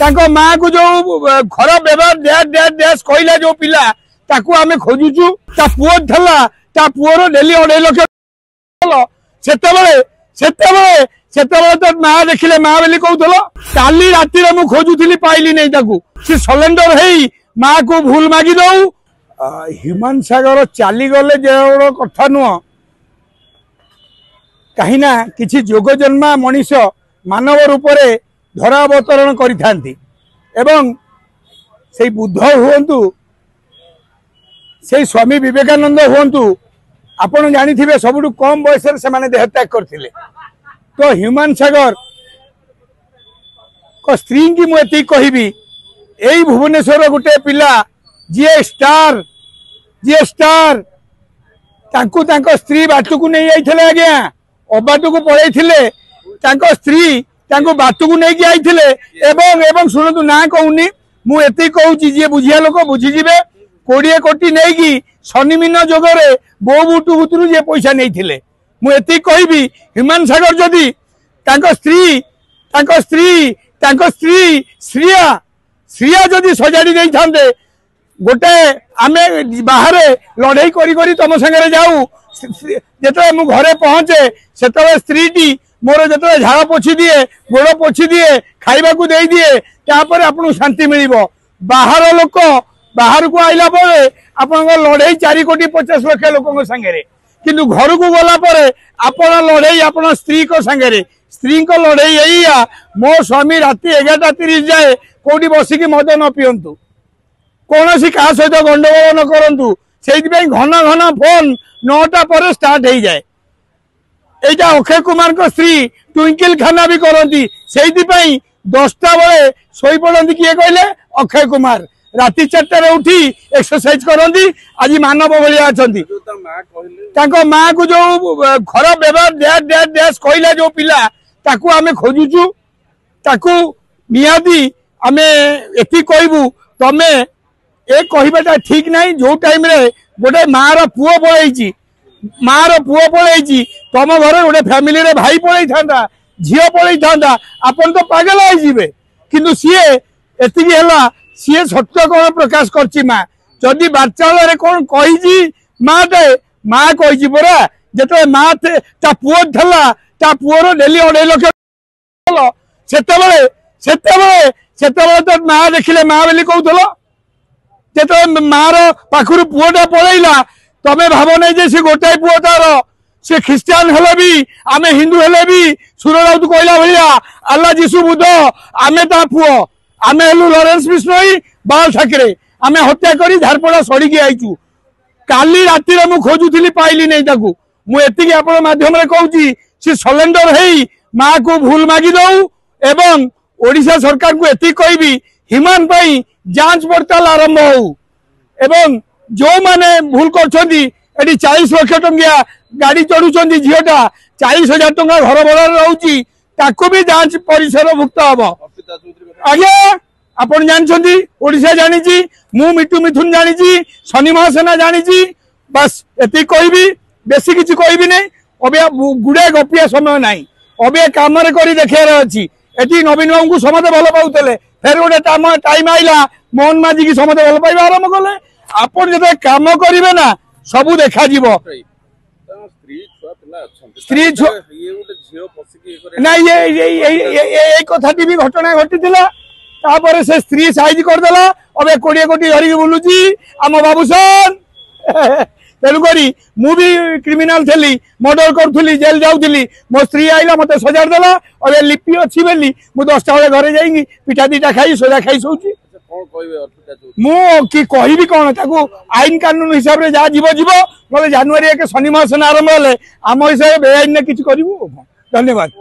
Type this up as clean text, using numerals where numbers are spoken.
माँ को जो खराब व्यवहार डैश कहला जो पिला ताकू आमे खोजुचु ता पुओ थला ता पुओर डेली 2.5 लाख सेतेबेले तो माँ देखिले माँ बोली कहूल काली राति मु खोजुली पाइली नहीं ताकू सी सलेंडर हेई माँ को भूल मागी दऊ ह्यूमन सागर चली गले जो कथा नुह कहीं ना किसी जोग जन्मा मनीष मानव रूप से धरावतरण करिथांती एवं से बुद्ध हुंतु से स्वामी विवेकानंद हुंतु आपण जानी थे सबुठ कम बयस से देहत्याग करथिले तो ह्यूमन सागर को स्त्री की मुझे कहबी यही भुवनेश्वर गोटे पिला जी स्टार तांकु तांको स्त्री बाटू को नहीं जाइथिले आज्ञा अबाटू को पळैथिले तांको स्त्री तांको बाटू को नहीं जाइथिले एवं सुनतु ना कहूनी मु एति कहूची जे बुझिया लोक बुझीजिबे 20 कोटी नहीं की शनिमीन जोगरे बो बुटू बुतरू जे पैसा नहीं थिले मु एति कहबी ह्यूमन सागर जदी तांको स्त्री श्रिया जदी सजाड़ी देई थांदे गोटे आमे बाहर लड़ाई करी तुम संगे जाऊ जिते मु घरे पहुंचे से स्त्री टी मोर जो झाड़ पोछी दिए गोड़ पोछी दिए खाइबा को दे दिए तापर आपन शांति मिलिबो बाहर लोक बाहर को आइला परे आपन लड़ाई 4 कोटी 50 लाख लोक संगे किंतु घर को गला परे आपन लड़ाई आपन स्त्री को संगे स्त्री को लड़ाई यही मो स्वामी राति 11:30 जाए कोटी बसिकी मद न पियंतु कौन सी क्या सहित गंडगोल न करूँ से घन घन फोन 9टा पर स्टार्ट हो जाए यहाँ अक्षय कुमार को स्त्री ट्विंकल खाना भी करती से 10टा बेले शोई पड़ती किए कहले अक्षय कुमार राति 4टार उठी एक्सरसाइज करती आज मानव भाया अच्छा माँ को जो खराब व्यवहार डैश कहला जो पिला ताकू आमे खोजुचु ताकू निहाती आमे एति कहबू तमे ए कहबाटा ठीक नहीं जो टाइम रे गोटे मार पुओ पलैची तुम घर गोटे फैमिली रे भाई पलै था झील पलै था आपन तो पागल होइजिबे किंतु सीए एतिकी हला सीए सत्य कौन प्रकाश करची माँ जदि बाचाल रे कौन कही माँ कही परा जिते माँ ता पुओ थला ता पुओर डेली 2.5 लाख सेतेबेले तो माँ देखिले माँ बोली कहूल जो मार पाखर पुओटा पलैला तमें भाव नहीं जे सी गोटाए पुओ तार से ख्रीस्टान हेले भी आमे हिंदू हेले भी सुर राउत कहला भाया अल्लाह जीशु बुद्ध आमे ता पुओ आमे हेलु लॉरेंस बिश्नोई बाल ठाकरे आमे हत्या करी झारपड़ा सड़ीकी आईचु काली राति मु खोजुली पाइली नहीं ताकू मु एतिकी आपण माध्यम रे कहूची से सलेंडर हेई माँ को भूल मागी दऊ एवं ओडिशा सरकार को एति कहबी हिमान पाई जांच पड़ताल आरंभ हो एवं जो माने भूल कर 40 लाख टंकिया गाड़ी चढ़ुं झीटा 40,000 टंका घर भड़ा रोची ताकू भी जांच परिसर भुक्त हम आज्ञा आपण जानछंती ओडिशा जानी मु मिटू मिथुन जानी शनि महासेना जानी बस एति कहबी बेसी किसी कहबी नहीं अबे गुड़े गपिया समय नाई अबे काम करी देखार अच्छी एटी नवीन बाबू को समझे भल पाते फिर गोटे टाइम आईला मोहन माझी की समझे भल पाइबा आरंभ कले आपन जो काम करेंगे ना सबू देखा स्त्री ना ये कथाटी भी घटना घटी से स्त्री साइज करदेला अबे 20 कोटी धरिकी बुलूची आम बाबूसन तेणुक मुझे क्रिमिनाल थी मर्डर करी जेल जाऊली मो स्त्री आईला मत सजाड़ देला अबे लिपि अच्छी बोली मुझे 10टा बेले घरे जाइए पिठा 2टा खाई सोजा खाई सोची मुझे कहबी कौन ताकू आईन कानून हिसाब से जहाँ जीव ना जनवरी 1 शनि मास आरंभ हेले आम हिसाब से बेआईन किसी करूँ धन्यवाद।